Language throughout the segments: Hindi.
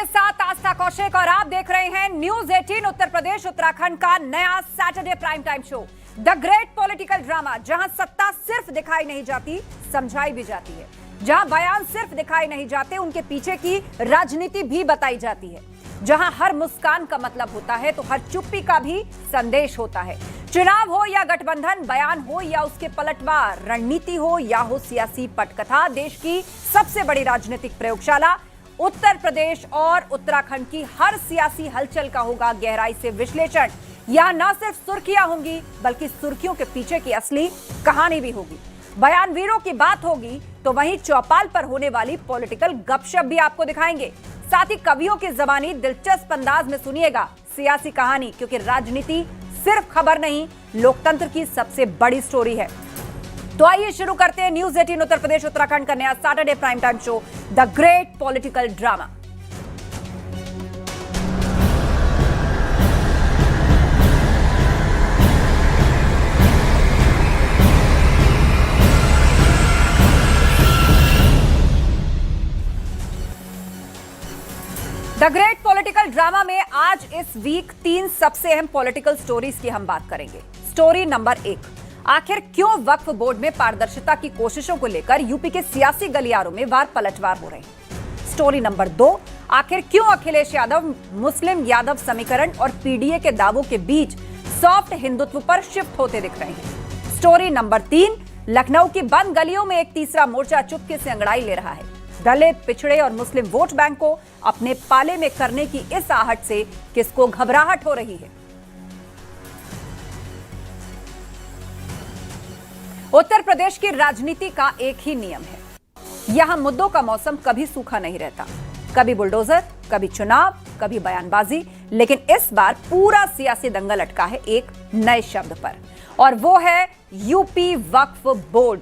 आपके साथ आस्था कौशिक और आप देख रहे हैं न्यूज 18 उत्तर प्रदेश उत्तराखंड का नया Saturday prime time show the great political drama, जहां सत्ता सिर्फ दिखाई नहीं जाती, समझाई भी जाती है। जहां बयान सिर्फ दिखाई नहीं जाते, उनके पीछे की राजनीति भी बताई जाती है। जहां हर मुस्कान का मतलब होता है तो हर चुप्पी का भी संदेश होता है। चुनाव हो या गठबंधन, बयान हो या उसके पलटवार, रणनीति हो या हो सियासी पटकथा, देश की सबसे बड़ी राजनीतिक प्रयोगशाला उत्तर प्रदेश और उत्तराखंड की हर सियासी हलचल का होगा गहराई से विश्लेषण। यहां न सिर्फ सुर्खियां होंगी बल्कि सुर्खियों के पीछे की असली कहानी भी होगी। बयान वीरों की बात होगी तो वहीं चौपाल पर होने वाली पॉलिटिकल गपशप भी आपको दिखाएंगे। साथ ही कवियों की ज़बानी दिलचस्प अंदाज में सुनिएगा सियासी कहानी, क्योंकि राजनीति सिर्फ खबर नहीं, लोकतंत्र की सबसे बड़ी स्टोरी है। तो आइए शुरू करते हैं न्यूज 18 उत्तर प्रदेश उत्तराखंड का नया Saturday prime time show the great political drama. The great political drama में आज इस वीक 3 सबसे अहम पॉलिटिकल स्टोरीज की हम बात करेंगे। स्टोरी नंबर 1, आखिर क्यों वक्फ बोर्ड में पारदर्शिता की कोशिशों को लेकर यूपी के सियासी गलियारों में वार पलटवार हो रहे हैं। स्टोरी नंबर 2, आखिर क्यों अखिलेश यादव मुस्लिम यादव समीकरण और पीडीए के दावों के बीच सॉफ्ट हिंदुत्व पर शिफ्ट होते दिख रहे हैं। स्टोरी नंबर 3, लखनऊ की बंद गलियों में एक तीसरा मोर्चा चुपके से अंगड़ाई ले रहा है। दलित, पिछड़े और मुस्लिम वोट बैंक को अपने पाले में करने की इस आहट से किसको घबराहट हो रही है। उत्तर प्रदेश की राजनीति का एक ही नियम है, यहां मुद्दों का मौसम कभी सूखा नहीं रहता। कभी बुलडोजर, कभी चुनाव, कभी बयानबाजी, लेकिन इस बार पूरा सियासी दंगल अटका है एक नए शब्द पर, और वो है यूपी वक्फ बोर्ड।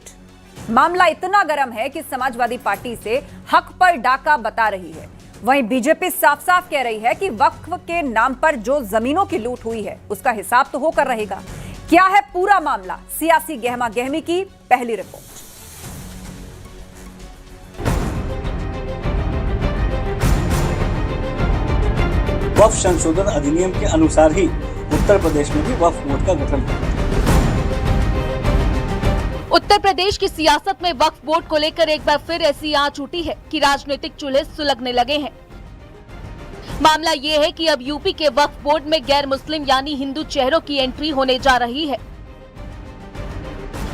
मामला इतना गर्म है कि समाजवादी पार्टी से हक पर डाका बता रही है। वहीं बीजेपी साफ साफ कह रही है कि वक्फ के नाम पर जो जमीनों की लूट हुई है उसका हिसाब तो होकर रहेगा। क्या है पूरा मामला, सियासी गहमा गहमी की पहली रिपोर्ट। वक्फ संशोधन अधिनियम के अनुसार ही उत्तर प्रदेश में भी वक्फ बोर्ड का गठन होगा। उत्तर प्रदेश की सियासत में वक्फ बोर्ड को लेकर एक बार फिर ऐसी आंच उठी है कि राजनीतिक चूल्हे सुलगने लगे हैं। मामला ये है कि अब यूपी के वक्फ बोर्ड में गैर मुस्लिम यानी हिंदू चेहरों की एंट्री होने जा रही है।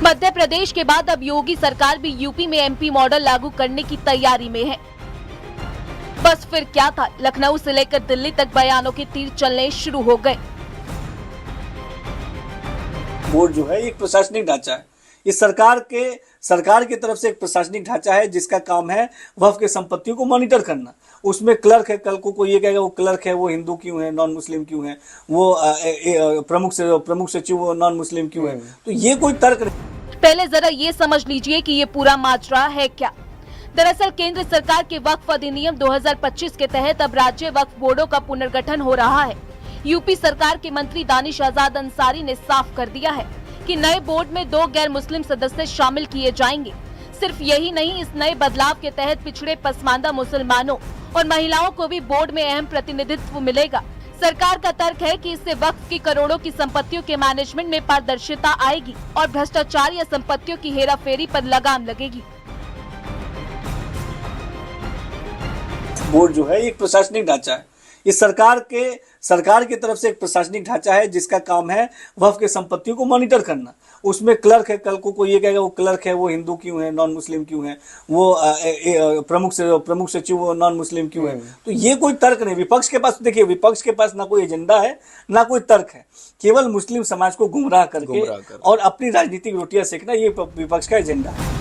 मध्य प्रदेश के बाद अब योगी सरकार भी यूपी में एमपी मॉडल लागू करने की तैयारी में है। बस फिर क्या था, लखनऊ से लेकर दिल्ली तक बयानों के तीर चलने शुरू हो गए। बोर्ड जो है एक प्रशासनिक ढांचा है। इस सरकार की तरफ से एक प्रशासनिक ढांचा है जिसका काम है वक्फ के संपत्तियों को मॉनिटर करना। उसमें क्लर्क है, कल को कोई ये कहेगा वो क्लर्क है, वो हिंदू क्यों है, नॉन मुस्लिम क्यों है, वो प्रमुख सचिव वो नॉन मुस्लिम क्यों है, तो ये कोई तर्क नहीं। पहले जरा ये समझ लीजिए कि ये पूरा माजरा है क्या। दरअसल केंद्र सरकार के वक्फ अधिनियम 2025 के तहत अब राज्य वक्फ बोर्डों का पुनर्गठन हो रहा है। यूपी सरकार के मंत्री दानिश आजाद अंसारी ने साफ कर दिया है कि नए बोर्ड में 2 गैर मुस्लिम सदस्य शामिल किए जाएंगे। सिर्फ यही नहीं, इस नए बदलाव के तहत पिछड़े पसमानदा मुसलमानों और महिलाओं को भी बोर्ड में अहम प्रतिनिधित्व मिलेगा। सरकार का तर्क है कि इससे वक्फ की करोड़ों की संपत्तियों के मैनेजमेंट में पारदर्शिता आएगी और भ्रष्टाचार या संपत्तियों की हेराफेरी पर लगाम लगेगी। बोर्ड जो है एक प्रशासनिक ढांचा है। इस सरकार की तरफ से एक प्रशासनिक ढांचा है जिसका काम है वक्फ के संपत्तियों को मॉनिटर करना। उसमें क्लर्क है, कल को कोई ये कहेगा वो क्लर्क है, वो हिंदू क्यों है, नॉन मुस्लिम क्यों है, वो प्रमुख सचिव वो नॉन मुस्लिम क्यों है, तो ये कोई तर्क नहीं। विपक्ष के पास देखिए, विपक्ष के पास ना कोई एजेंडा है ना कोई तर्क है, केवल मुस्लिम समाज को गुमराह करके और अपनी राजनीतिक रोटियां सेकना, ये विपक्ष का एजेंडा है।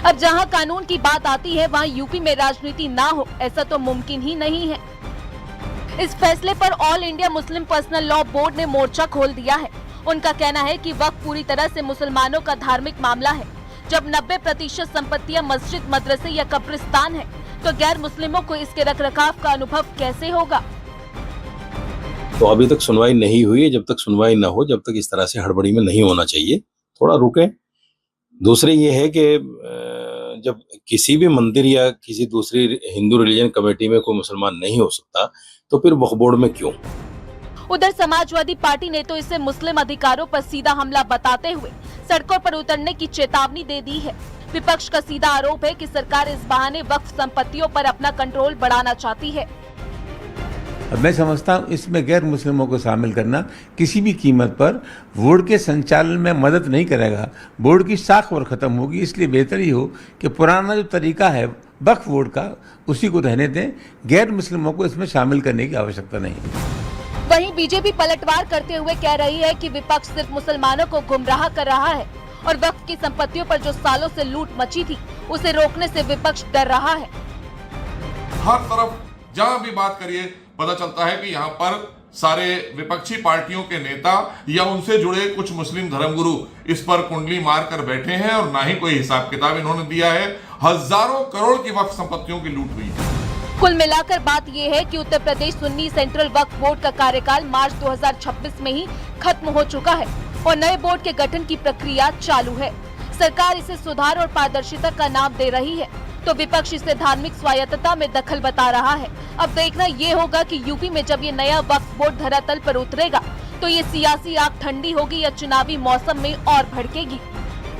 अब जहां कानून की बात आती है वहां यूपी में राजनीति ना हो, ऐसा तो मुमकिन ही नहीं है। इस फैसले पर all India Muslim personal law board ने मोर्चा खोल दिया है। उनका कहना है कि वक्फ पूरी तरह से मुसलमानों का धार्मिक मामला है। जब 90% संपत्तियां मस्जिद, मदरसे या कब्रिस्तान है, तो गैर मुस्लिमों को इसके रखरखाव का अनुभव कैसे होगा। तो अभी तक सुनवाई नहीं हुई है। जब तक सुनवाई न हो, जब तक इस तरह से हड़बड़ी में नहीं होना चाहिए, थोड़ा रुकें। दूसरी ये है कि जब किसी भी मंदिर या किसी दूसरी हिंदू रिलीजन कमेटी में कोई मुसलमान नहीं हो सकता तो फिर वक्फ बोर्ड में क्यों? उधर समाजवादी पार्टी ने तो इसे मुस्लिम अधिकारों पर सीधा हमला बताते हुए सड़कों पर उतरने की चेतावनी दे दी है। विपक्ष का सीधा आरोप है कि सरकार इस बहाने वक्फ संपत्तियों पर अपना कंट्रोल बढ़ाना चाहती है। मैं समझता हूँ इसमें गैर मुस्लिमों को शामिल करना किसी भी कीमत पर बोर्ड के संचालन में मदद नहीं करेगा, बोर्ड की साख और खत्म होगी। इसलिए बेहतर ही हो कि पुराना जो तरीका है वक्फ बोर्ड का उसी को रहने दें, गैर मुस्लिमों को इसमें शामिल करने की आवश्यकता नहीं। वहीं बीजेपी पलटवार करते हुए कह रही है कि विपक्ष सिर्फ मुसलमानों को गुमराह कर रहा है और वक्फ की संपत्तियों पर जो सालों से लूट मची थी उसे रोकने से विपक्ष डर रहा है। हर तरफ जहां भी बात करिए पता चलता है कि यहाँ पर सारे विपक्षी पार्टियों के नेता या उनसे जुड़े कुछ मुस्लिम धर्मगुरु इस पर कुंडली मार कर बैठे हैं और ना ही कोई हिसाब किताब इन्होंने दिया है। हजारों करोड़ की वक्फ संपत्तियों की लूट हुई है। कुल मिलाकर बात यह है कि उत्तर प्रदेश सुन्नी सेंट्रल वक्फ बोर्ड का कार्यकाल मार्च 2026 में ही खत्म हो चुका है और नए बोर्ड के गठन की प्रक्रिया चालू है। सरकार इसे सुधार और पारदर्शिता का नाम दे रही है तो विपक्ष इसे धार्मिक स्वायत्तता में दखल बता रहा है। अब देखना ये होगा कि यूपी में जब ये नया वक्फ बोर्ड धरातल पर उतरेगा तो ये सियासी आग ठंडी होगी या चुनावी मौसम में और भड़केगी।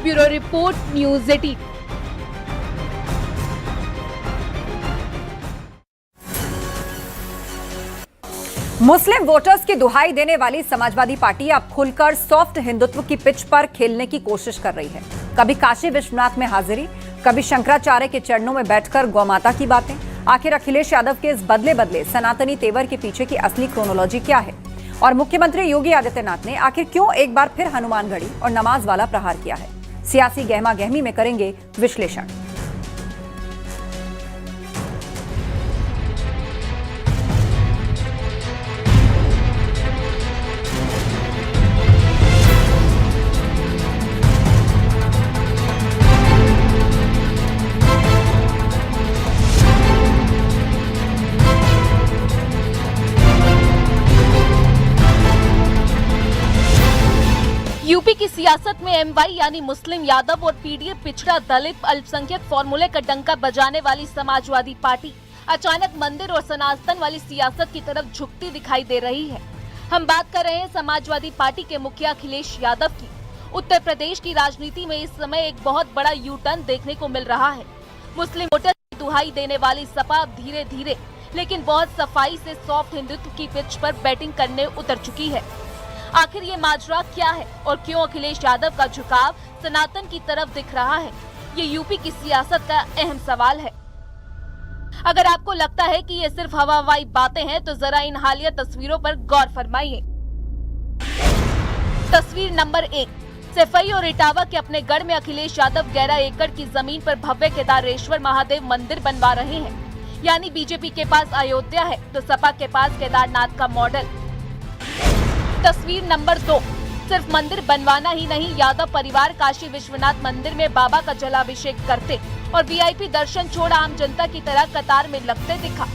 Bureau report, news 18। Muslim voters की दुहाई देने वाली समाजवादी पार्टी अब खुलकर सॉफ्ट हिंदुत्व की पिच पर खेलने की कोशिश कर रही है। कभी काशी विश्वनाथ में हाजिरी, कभी शंकराचार्य के चरणों में बैठकर गौमाता की बातें। आखिर अखिलेश यादव के इस बदले बदले सनातनी तेवर के पीछे की असली क्रोनोलॉजी क्या है और मुख्यमंत्री योगी आदित्यनाथ ने आखिर क्यों एक बार फिर हनुमानगढ़ी और नमाज वाला प्रहार किया है? सियासी गहमा गहमी में करेंगे विश्लेषण। यूपी की सियासत में एमवाई यानी मुस्लिम यादव और पीडीएफ पिछड़ा दलित अल्पसंख्यक फॉर्मूले का डंका बजाने वाली समाजवादी पार्टी अचानक मंदिर और सनातन वाली सियासत की तरफ झुकती दिखाई दे रही है। हम बात कर रहे हैं समाजवादी पार्टी के मुखिया अखिलेश यादव की। उत्तर प्रदेश की राजनीति में इस समय एक बहुत बड़ा यू टर्न देखने को मिल रहा है। मुस्लिम वोटर की दुहाई देने वाली सपा धीरे धीरे लेकिन बहुत सफाई से सॉफ्ट हिंदुत्व की पिच पर बैटिंग करने उतर चुकी है। आखिर ये माजरा क्या है और क्यों अखिलेश यादव का झुकाव सनातन की तरफ दिख रहा है? ये यूपी की सियासत का अहम सवाल है। अगर आपको लगता है कि ये सिर्फ हवाई बातें हैं तो जरा इन हालिया तस्वीरों पर गौर फरमाइए। तस्वीर नंबर 1, सफाई और इटावा के अपने गढ़ में अखिलेश यादव 11 एकड़ की जमीन पर भव्य केदारेश्वर महादेव मंदिर बनवा रहे हैं। यानी बीजेपी के पास अयोध्या है तो सपा के पास केदारनाथ का मॉडल। तस्वीर नंबर 2, सिर्फ मंदिर बनवाना ही नहीं, यादव परिवार काशी विश्वनाथ मंदिर में बाबा का जलाभिषेक करते और वीआईपी दर्शन छोड़ आम जनता की तरह कतार में लगते दिखा।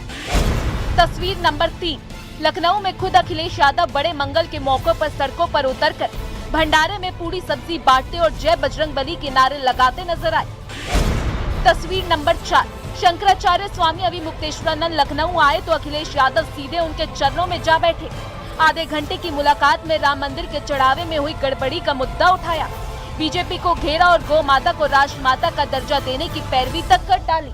तस्वीर नंबर 3, लखनऊ में खुद अखिलेश यादव बड़े मंगल के मौकों पर सड़कों पर उतरकर भंडारे में पूरी सब्जी बांटते और जय बजरंगबली के नारे लगाते नजर आए। तस्वीर नंबर 4, शंकराचार्य स्वामी अभिमुक्तेश्वरानंद लखनऊ आए तो अखिलेश यादव सीधे उनके चरणों में जा बैठे। आधे घंटे की मुलाकात में राम मंदिर के चढ़ावे में हुई गड़बड़ी का मुद्दा उठाया, बीजेपी को घेरा और गौ माता को राष्ट्रमाता का दर्जा देने की पैरवी तक कर डाली।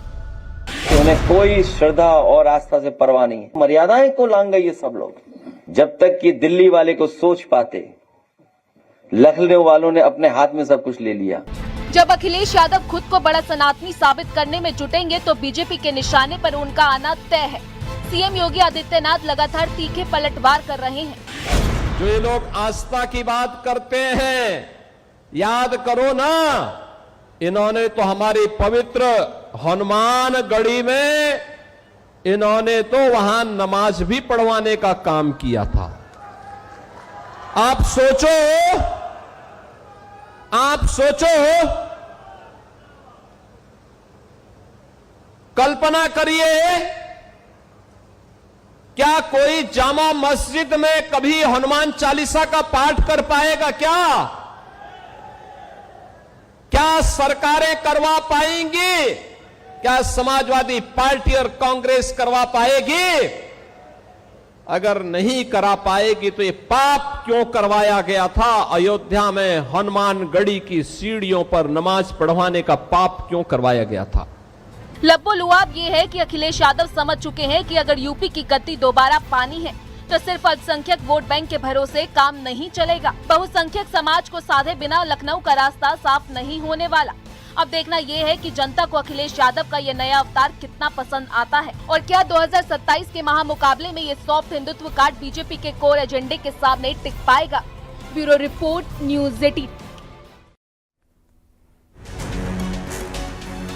उन्हें कोई श्रद्धा और आस्था से परवाह नहीं है। मर्यादाएं को लांग गई ये सब लोग। जब तक कि दिल्ली वाले को सोच पाते, लखनऊ वालों ने अपने हाथ में सब कुछ ले लिया। जब अखिलेश यादव खुद को बड़ा सनातनी साबित करने में जुटेंगे तो बीजेपी के निशाने पर उनका आना तय है। सीएम योगी आदित्यनाथ लगातार तीखे पलटवार कर रहे हैं। जो ये लोग आस्था की बात करते हैं, याद करो ना, इन्होंने तो हमारी पवित्र हनुमानगढ़ी में इन्होंने तो वहां नमाज भी पढ़वाने का काम किया था। आप सोचो, कल्पना करिए, क्या कोई जामा मस्जिद में कभी हनुमान चालीसा का पाठ कर पाएगा? क्या सरकारें करवा पाएंगी? क्या समाजवादी पार्टी और कांग्रेस करवा पाएगी? अगर नहीं करा पाएगी तो ये पाप क्यों करवाया गया था? अयोध्या में हनुमानगढ़ी की सीढ़ियों पर नमाज पढ़वाने का पाप क्यों करवाया गया था? लब्बो लुआब ये है कि अखिलेश यादव समझ चुके हैं कि अगर यूपी की गति दोबारा पानी है तो सिर्फ अल्पसंख्यक वोट बैंक के भरोसे काम नहीं चलेगा। बहुसंख्यक समाज को साधे बिना लखनऊ का रास्ता साफ नहीं होने वाला। अब देखना ये है कि जनता को अखिलेश यादव का ये नया अवतार कितना पसंद आता है और क्या 2027 के महामुकाबले में ये सॉफ्ट हिंदुत्व कार्ड बीजेपी के कोर एजेंडे के सामने टिक पाएगा। Bureau report, news 18।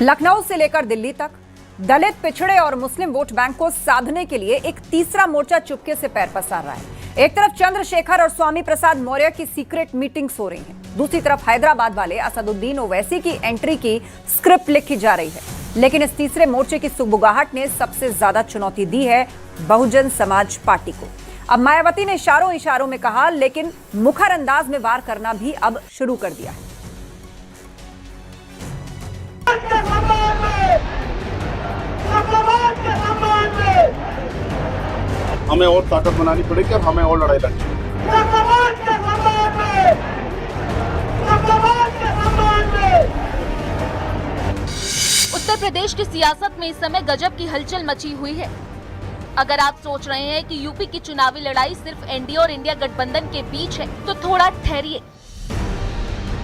लखनऊ से लेकर दिल्ली तक दलित, पिछड़े और मुस्लिम वोट बैंक को साधने के लिए एक तीसरा मोर्चा चुपके से पैर पसार रहा है। एक तरफ चंद्रशेखर और स्वामी प्रसाद मौर्य की सीक्रेट मीटिंग्स हो रही हैं, दूसरी तरफ हैदराबाद वाले असदुद्दीन ओवैसी की एंट्री की स्क्रिप्ट लिखी जा रही है। लेकिन इस तीसरे मोर्चे की सुगबुगाहट ने सबसे ज्यादा चुनौती दी है बहुजन समाज पार्टी को। अब मायावती ने इशारों में कहा, लेकिन मुखर अंदाज में वार करना भी अब शुरू कर दिया है। हमें और ताकत बनानी पड़ेगी और हमें और लड़ाई लड़नी पड़ेगी। उत्तर प्रदेश की सियासत में इस समय गजब की हलचल मची हुई है। अगर आप सोच रहे हैं कि यूपी की चुनावी लड़ाई सिर्फ एनडीए और इंडिया गठबंधन के बीच है तो थोड़ा ठहरिए,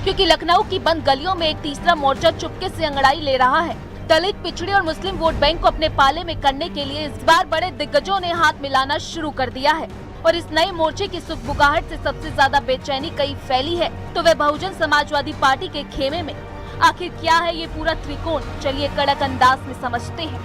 क्योंकि लखनऊ की बंद गलियों में एक तीसरा मोर्चा चुपके से अंगड़ाई ले रहा है। दलित, पिछड़े और मुस्लिम वोट बैंक को अपने पाले में करने के लिए इस बार बड़े दिग्गजों ने हाथ मिलाना शुरू कर दिया है और इस नए मोर्चे की सुगबुगाहट से सबसे ज्यादा बेचैनी कहीं फैली है तो वह बहुजन समाजवादी पार्टी के खेमे में। आखिर क्या है ये पूरा त्रिकोण, चलिए कड़क अंदाज में समझते हैं।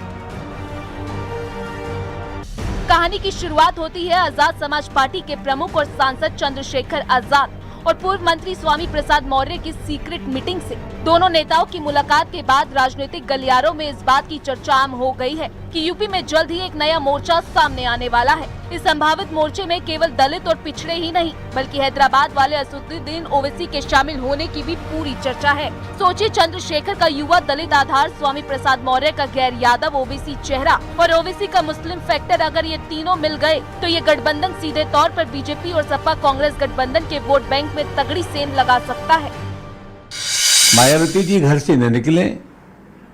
कहानी की शुरुआत होती है आजाद समाज पार्टी के प्रमुख और सांसद चंद्रशेखर आजाद और पूर्व मंत्री स्वामी प्रसाद मौर्य की सीक्रेट मीटिंग से। दोनों नेताओं की मुलाकात के बाद राजनीतिक गलियारों में इस बात की चर्चा आम हो गई है कि यूपी में जल्द ही एक नया मोर्चा सामने आने वाला है। इस संभावित मोर्चे में केवल दलित और पिछड़े ही नहीं बल्कि हैदराबाद वाले असदुद्दीन ओवैसी के शामिल होने की भी पूरी चर्चा है। सोचिए, चंद्रशेखर का युवा दलित आधार, स्वामी प्रसाद मौर्य का गैर यादव ओबीसी चेहरा और ओवैसी का मुस्लिम फैक्टर, अगर ये तीनों मिल गए तो ये गठबंधन सीधे तौर पर बीजेपी और सपा कांग्रेस गठबंधन के वोट बैंक में तगड़ी सेंध लगा सकता है। मायावती जी घर से न निकले,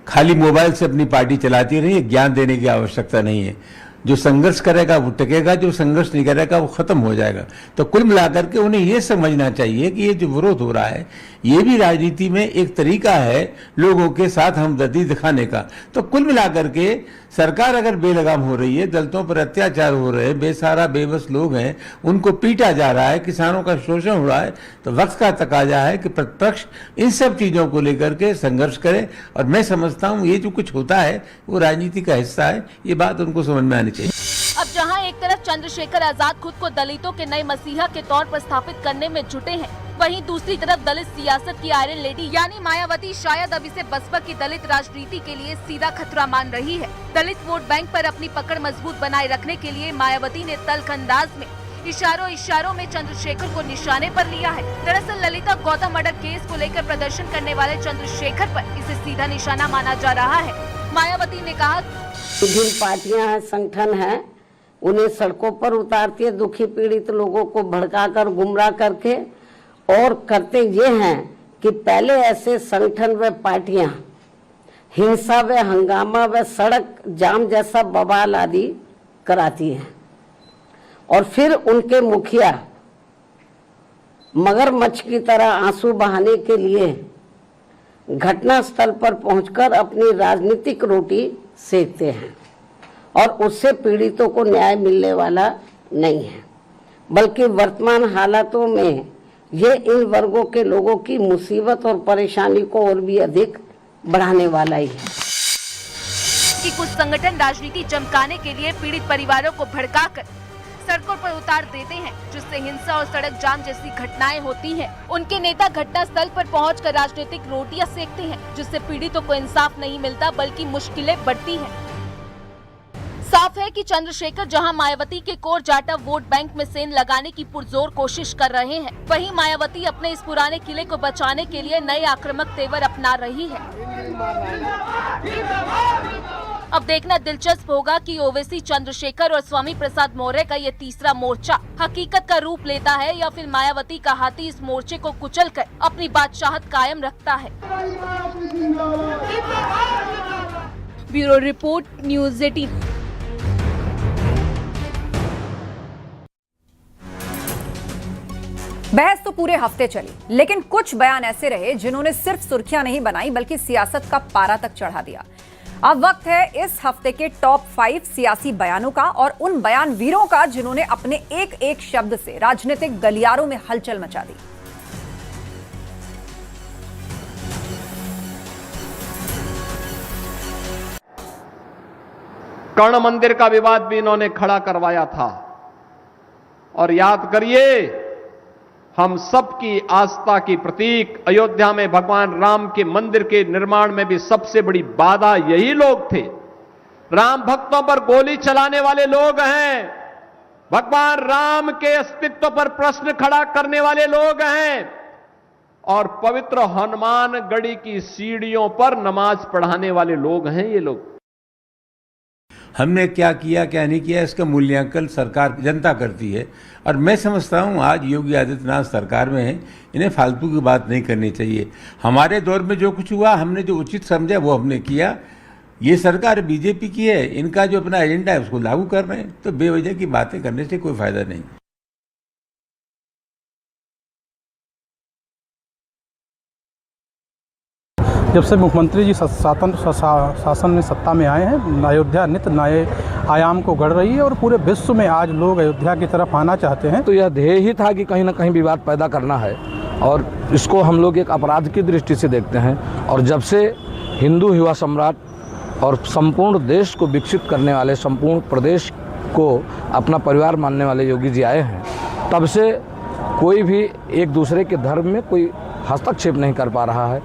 खाली मोबाइल से अपनी पार्टी चलाती रही, ज्ञान देने की आवश्यकता नहीं है। जो संघर्ष करेगा वो टिकेगा, जो संघर्ष नहीं करेगा वो खत्म हो जाएगा। तो कुल मिलाकर के उन्हें ये समझना चाहिए कि ये जो विरोध हो रहा है ये भी राजनीति में एक तरीका है लोगों के साथ हमदर्दी दिखाने का। तो कुल मिलाकर के सरकार अगर बेलगाम हो रही है, दलितों पर अत्याचार हो रहे हैं, बेसहारा बेबस लोग हैं, उनको पीटा जा रहा है, किसानों का शोषण हो रहा है, तो वक्त का तकाजा है कि प्रतिपक्ष इन सब चीजों को लेकर के संघर्ष करे। और मैं समझता हूँ ये जो कुछ होता है वो राजनीति का हिस्सा है, ये बात उनको समझ में आनी चाहिए। अब जहां एक तरफ चंद्रशेखर आजाद खुद को दलितों के नए मसीहा के तौर पर स्थापित करने में जुटे हैं, वहीं दूसरी तरफ दलित सियासत की आयरन लेडी यानी मायावती शायद अब इसे बसपा की दलित राजनीति के लिए सीधा खतरा मान रही है। दलित वोट बैंक पर अपनी पकड़ मजबूत बनाए रखने के लिए मायावती ने तल्ख अंदाज में इशारों में चंद्रशेखर को निशाने पर लिया है। दरअसल ललिता गौतम मर्डर केस को लेकर प्रदर्शन करने वाले चंद्रशेखर पर इसे सीधा निशाना माना जा रहा है। मायावती ने कहा, विभिन्न पार्टियां हैं, संगठन है, उन्हें सड़कों पर उतारती है, दुखी पीड़ित लोगों को भड़काकर गुमराह करके, और करते ये हैं कि पहले ऐसे संगठन व पार्टियां हिंसा व हंगामा व सड़क जाम जैसा बवाल आदि कराती हैं और फिर उनके मुखिया मगरमच्छ की तरह आंसू बहाने के लिए घटनास्थल पर पहुंचकर अपनी राजनीतिक रोटी सेकते हैं और उससे पीड़ितों को न्याय मिलने वाला नहीं है, बल्कि वर्तमान हालातों में ये इन वर्गों के लोगों की मुसीबत और परेशानी को और भी अधिक बढ़ाने वाला ही है। कि कुछ संगठन राजनीति चमकाने के लिए पीड़ित परिवारों को भड़काकर सड़कों पर उतार देते हैं, जिससे हिंसा और सड़क जाम जैसी घटनाएं होती हैं। उनके नेता घटनास्थल पर पहुंचकर राजनीतिक रोटियां सेकते हैं, जिससे पीड़ितों को इंसाफ नहीं मिलता बल्कि मुश्किलें बढ़ती हैं। साफ है कि चंद्रशेखर जहां मायावती के कोर जाटा वोट बैंक में सेंध लगाने की पुरजोर कोशिश कर रहे हैं, वहीं मायावती अपने इस पुराने किले को बचाने के लिए नए आक्रामक तेवर अपना रही है। अब देखना दिलचस्प होगा कि ओवैसी, चंद्रशेखर और स्वामी प्रसाद मौर्य का ये तीसरा मोर्चा हकीकत का रूप लेता है या फिर मायावती का हाथी इस मोर्चे को कुचलकर अपनी बादशाहत कायम रखता है। Bureau report, news 18। बहस तो पूरे हफ्ते चली, लेकिन कुछ बयान ऐसे रहे जिन्होंने सिर्फ सुर्खियां नहीं बनाई बल्कि सियासत का पारा तक चढ़ा दिया। अब वक्त है इस हफ्ते के टॉप 5 सियासी बयानों का और उन बयान वीरों का जिन्होंने अपने एक एक शब्द से राजनीतिक गलियारों में हलचल मचा दी। कर्ण मंदिर का विवाद भी इन्होंने खड़ा करवाया था। और याद करिए, हम सबकी आस्था की प्रतीक अयोध्या में भगवान राम के मंदिर के निर्माण में भी सबसे बड़ी बाधा यही लोग थे। राम भक्तों पर गोली चलाने वाले लोग हैं, भगवान राम के अस्तित्व पर प्रश्न खड़ा करने वाले लोग हैं और पवित्र हनुमानगढ़ी की सीढ़ियों पर नमाज पढ़ाने वाले लोग हैं ये लोग। हमने क्या किया क्या नहीं किया इसका मूल्यांकन सरकार जनता करती है। और मैं समझता हूँ आज योगी आदित्यनाथ सरकार में है, इन्हें फालतू की बात नहीं करनी चाहिए। हमारे दौर में जो कुछ हुआ हमने जो उचित समझा वो हमने किया। ये सरकार बीजेपी की है, इनका जो अपना एजेंडा है उसको लागू कर रहे हैं, तो बेवजह की बातें करने से कोई फायदा नहीं। जब से मुख्यमंत्री जी शासन में सत्ता में आए हैं, अयोध्या नित नए आयाम को गढ़ रही है और पूरे विश्व में आज लोग अयोध्या की तरफ आना चाहते हैं। तो यह ध्येय ही था कि कहीं ना कहीं विवाद पैदा करना है और इसको हम लोग एक अपराध की दृष्टि से देखते हैं। और जब से हिंदू युवा सम्राट और संपूर्ण देश को विकसित करने वाले, संपूर्ण प्रदेश को अपना परिवार मानने वाले योगी जी आए हैं, तब से कोई भी एक दूसरे के धर्म में कोई हस्तक्षेप नहीं कर पा रहा है।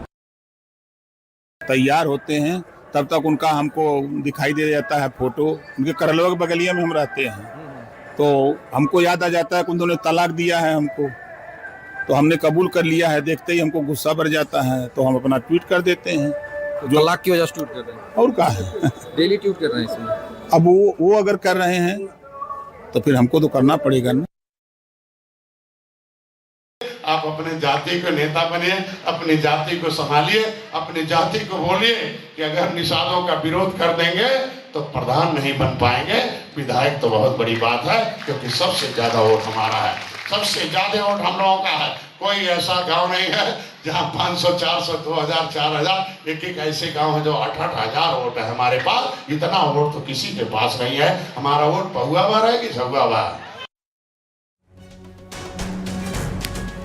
तैयार होते हैं तब तक उनका हमको दिखाई दे जाता है फोटो, उनके करलवा के बगलिया में हम रहते हैं, तो हमको याद आ जाता है कि उन्होंने तलाक दिया है हमको, तो हमने कबूल कर लिया है। देखते ही हमको गुस्सा बढ़ जाता है तो हम अपना ट्वीट कर देते हैं। जो तलाक की वजह से ट्वीट कर रहे हैं और क्या है, डेली ट्वीट कर रहे हैं इसमें। अब वो अगर कर रहे हैं तो फिर हमको तो करना पड़ेगा ना। आप अपने जाति के नेता बनिए, अपनी जाति को संभालिए, अपनी जाति को बोलिए कि अगर निषादों का विरोध कर देंगे तो प्रधान नहीं बन पाएंगे, विधायक तो बहुत बड़ी बात है, क्योंकि सबसे ज्यादा वोट हमारा है, सबसे ज्यादा वोट हम लोगों का है। कोई ऐसा गांव नहीं है जहां 500, 400, 2000, 4000, एक ऐसे गांव है जो 8-8 हजार वोट है हमारे पास। इतना वोट तो किसी के पास नहीं है। हमारा वोट पहुआ हुआ है कि झुआ हुआ है।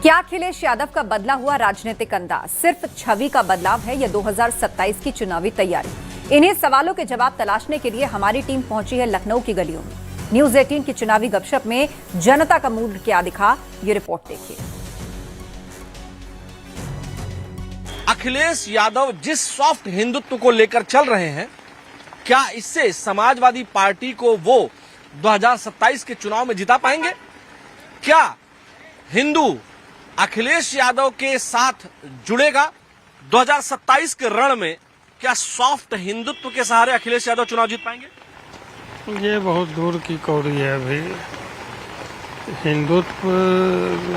क्या अखिलेश यादव का बदला हुआ राजनीतिक अंदाज सिर्फ छवि का बदलाव है या 2027 की चुनावी तैयारी? इन्हीं सवालों के जवाब तलाशने के लिए हमारी टीम पहुंची है लखनऊ की गलियों में। न्यूज़ 18 की चुनावी गपशप में जनता का मूड क्या दिखा, ये रिपोर्ट देखिए। अखिलेश यादव जिस सॉफ्ट हिंदुत्व को लेकर चल रहे हैं, क्या इससे समाजवादी पार्टी को वो 2027 के चुनाव में जिता पाएंगे? क्या हिंदू अखिलेश यादव के साथ जुड़ेगा? 2027 के रण में क्या सॉफ्ट हिंदुत्व के सहारे अखिलेश यादव चुनाव जीत पाएंगे? ये बहुत दूर की कौड़ी है भाई। हिंदुत्व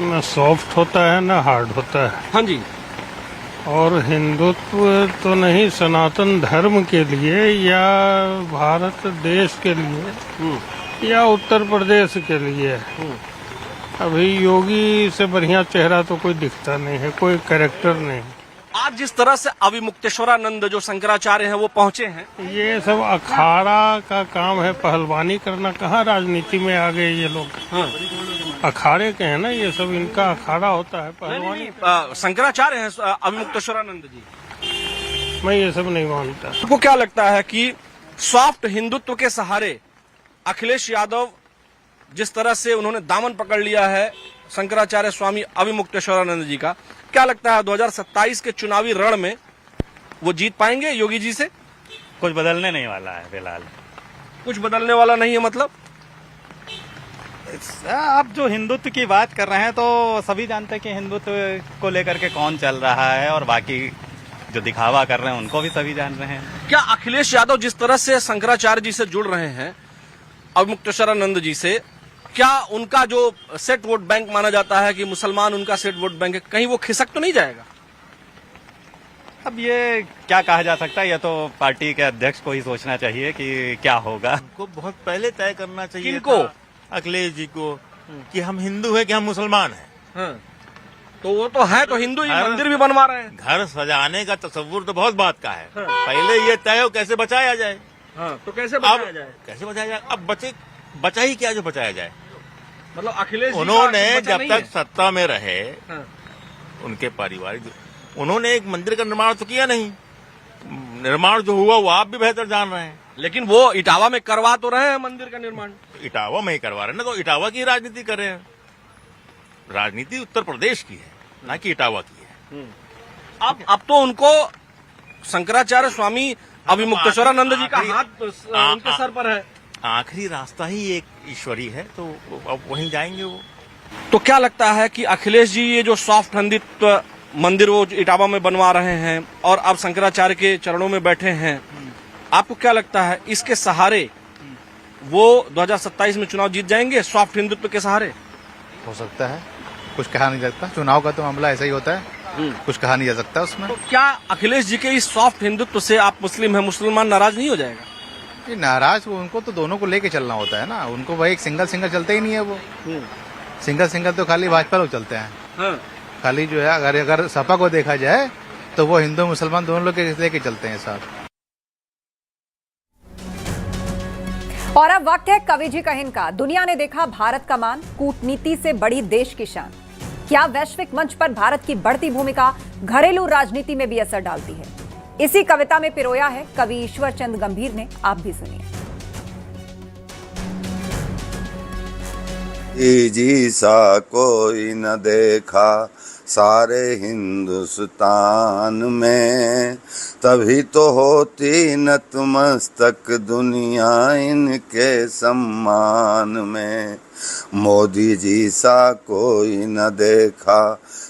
न सॉफ्ट होता है न हार्ड होता है। हाँ जी। और हिंदुत्व तो नहीं, सनातन धर्म के लिए या भारत देश के लिए या उत्तर प्रदेश के लिए अभी योगी से बढ़िया चेहरा तो कोई दिखता नहीं है, कोई कैरेक्टर नहीं। आज जिस तरह से अविमुक्तेश्वरानंद जो शंकराचार्य हैं वो पहुंचे हैं, ये सब अखाड़ा का काम है, पहलवानी करना। कहाँ राजनीति में आ गए ये लोग? हाँ। अखाड़े के हैं ना ये सब, इनका अखाड़ा होता है पहलवानी। शंकराचार्य हैं अविमुक्तेश्वरानंद जी। मैं ये सब नहीं मानता। आपको क्या लगता है कि सॉफ्ट हिंदुत्व के सहारे अखिलेश यादव जिस तरह से उन्होंने दामन पकड़ लिया है शंकराचार्य स्वामी अविमुक्तेश्वरानंद जी का, क्या लगता है 2027 के चुनावी रण में वो जीत पाएंगे योगी जी से? कुछ बदलने नहीं वाला है फिलहाल। कुछ बदलने वाला नहीं है मतलब? आप जो हिंदुत्व की बात कर रहे हैं तो सभी जानते हैं कि हिंदुत्व को लेकर के कौन चल रहा है, और बाकी जो दिखावा कर रहे हैं उनको भी सभी जान रहे हैं। क्या अखिलेश यादव जिस तरह से शंकराचार्य जी से जुड़ रहे हैं और मुक्तेश्वरानंद जी से, क्या उनका जो सेट वोट बैंक माना जाता है कि मुसलमान उनका सेट वोट बैंक है, कहीं वो खिसक तो नहीं जाएगा? अब ये क्या कहा जा सकता है, ये तो पार्टी के अध्यक्ष को ही सोचना चाहिए कि क्या होगा। हमको बहुत पहले तय करना चाहिए किनको? अखिलेश जी को, कि हम हिंदू हैं कि हम मुसलमान हैं। तो वो तो है, तो हिंदू ही मंदिर भी बनवा रहे हैं। घर सजाने का तस्वुर तो बहुत बात का है। पहले ये तय हो कैसे बचाया जाए। तो कैसे बचाया जाए? कैसे बचाया जाए? अब बचा ही क्या जो बचाया जाए। मतलब अखिलेश जी उन्होंने का बचा जब नहीं तक है। सत्ता में रहे, उनके पारिवारिक, उन्होंने एक मंदिर का निर्माण तो किया नहीं। निर्माण जो हुआ वो आप भी बेहतर जान रहे हैं। लेकिन वो इटावा में करवा तो रहे हैं मंदिर का निर्माण। इटावा में ही करवा रहे हैं ना, तो इटावा की राजनीति कर रहे हैं। राजनीति उत्तर प्रदेश की है, ना कि इटावा की है। अब तो उनको शंकराचार्य स्वामी अभी मुक्तेश्वरानंद जी का हाथ उनके सर पर है। आखिरी रास्ता ही एक ईश्वरी है, तो अब वहीं जाएंगे वो। तो क्या लगता है कि अखिलेश जी ये जो सॉफ्ट हिंदुत्व मंदिर वो इटावा में बनवा रहे हैं और अब शंकराचार्य के चरणों में बैठे हैं, आपको क्या लगता है इसके सहारे वो 2027 में चुनाव जीत जाएंगे, सॉफ्ट हिंदुत्व के सहारे? हो सकता है, कुछ कहा नहीं जाता। चुनाव का तो मामला ऐसा ही होता है, कुछ कहा नहीं जा सकता उसमें। तो क्या अखिलेश जी के इस सॉफ्ट हिंदुत्व से आप मुस्लिम हैं, मुसलमान नाराज नहीं हो जाएगा? नाराज उनको तो दोनों को लेके चलना होता है ना। उनको भाई एक सिंगल चलते ही नहीं है। वो सिंगल तो खाली भाजपा लोग चलते हैं। खाली जो है अगर सपा को देखा जाए तो वो हिंदू मुसलमान दोनों लोग लेके चलते हैं साथ। और अब वक्त है कवि जी का हिंका। दुनिया ने देखा भारत का मान, कूटनीति से बड़ी देश की शान। क्या वैश्विक मंच पर भारत की बढ़ती भूमिका घरेलू राजनीति में भी असर डालती है? इसी कविता में पिरोया है कवि ईश्वर चंद गंभीर ने, आप भी सुनिए। जी सा कोई न देखा सारे हिंदुस्तान में, तभी तो होती नतमस्तक दुनिया इनके सम्मान में। मोदी जी सा कोई न देखा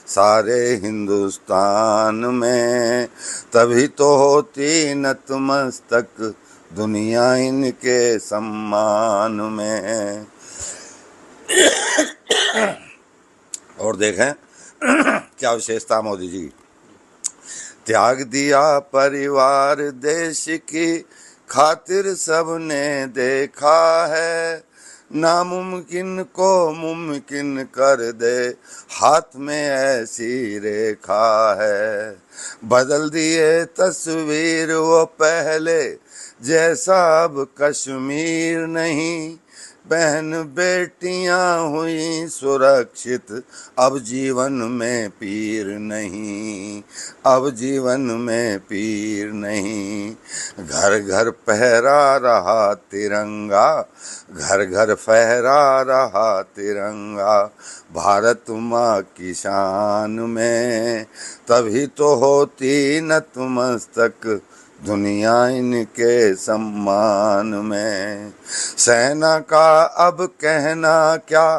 सारे हिंदुस्तान में, तभी तो होती नतमस्तक दुनिया इनके सम्मान में। और देखें क्या विशेषता मोदी जी। त्याग दिया परिवार देश की खातिर सबने देखा है, नामुमकिन को मुमकिन कर दे हाथ में ऐसी रेखा है। बदल दिए तस्वीर वो पहले जैसा, अब कश्मीर नहीं। बहन बेटियां हुई सुरक्षित, अब जीवन में पीर नहीं। अब जीवन में पीर नहीं। घर घर फहरा रहा तिरंगा, घर घर फहरा रहा तिरंगा। भारत माँ की शान में, तभी तो होती नतमस्तक दुनिया इनके सम्मान में। सेना का अब कहना क्या,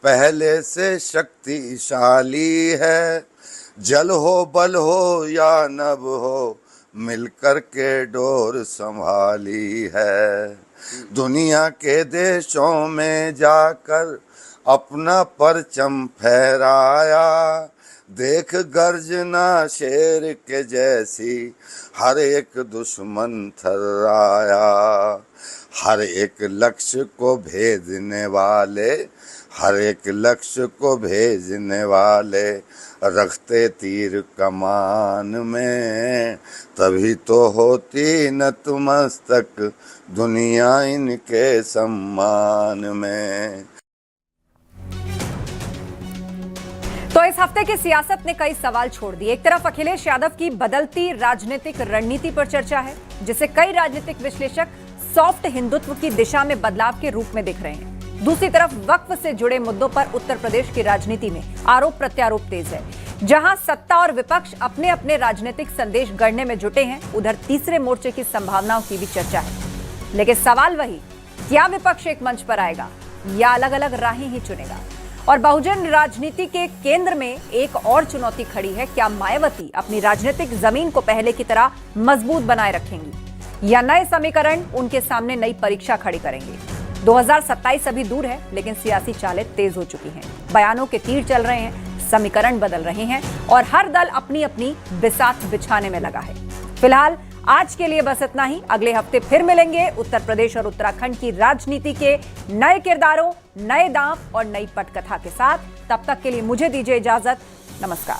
पहले से शक्तिशाली है। जल हो बल हो या नभ हो, मिलकर के डोर संभाली है। दुनिया के देशों में जाकर अपना परचम फहराया। देख गर्जना शेर के जैसी, हर एक दुश्मन थर्राया। हर एक लक्ष्य को भेजने वाले, हर एक लक्ष्य को भेजने वाले रखते तीर कमान में, तभी तो होती नतमस्तक दुनिया इनके सम्मान में। तो इस हफ्ते की सियासत ने कई सवाल छोड़ दिए। एक तरफ अखिलेश यादव की बदलती राजनीतिक रणनीति पर चर्चा है, जिसे कई राजनीतिक विश्लेषक सॉफ्ट हिंदुत्व की दिशा में बदलाव के रूप में दिख रहे हैं। दूसरी तरफ वक्फ से जुड़े मुद्दों पर उत्तर प्रदेश की राजनीति में आरोप प्रत्यारोप तेज है। जहां सत्ता और विपक्ष अपने अपने राजनीतिक संदेश गढ़ने में जुटे हैं, उधर तीसरे मोर्चे की संभावनाओं की भी चर्चा है। लेकिन सवाल वही, क्या विपक्ष एक मंच पर आएगा या अलग अलग राहें ही चुनेगा? और बहुजन राजनीति के केंद्र में एक और चुनौती खड़ी है, क्या मायावती अपनी राजनीतिक जमीन को पहले की तरह मजबूत बनाए रखेंगी या नए समीकरण उनके सामने नई परीक्षा खड़ी करेंगे? 2027 अभी दूर है, लेकिन सियासी चालें तेज हो चुकी हैं, बयानों के तीर चल रहे हैं, समीकरण बदल रहे हैं और हर दल अपनी अपनी बिसात बिछाने में लगा है। फिलहाल आज के लिए बस इतना ही। अगले हफ्ते फिर मिलेंगे उत्तर प्रदेश और उत्तराखंड की राजनीति के नए किरदारों, नए दांव और नई पटकथा के साथ। तब तक के लिए मुझे दीजिए इजाजत। नमस्कार।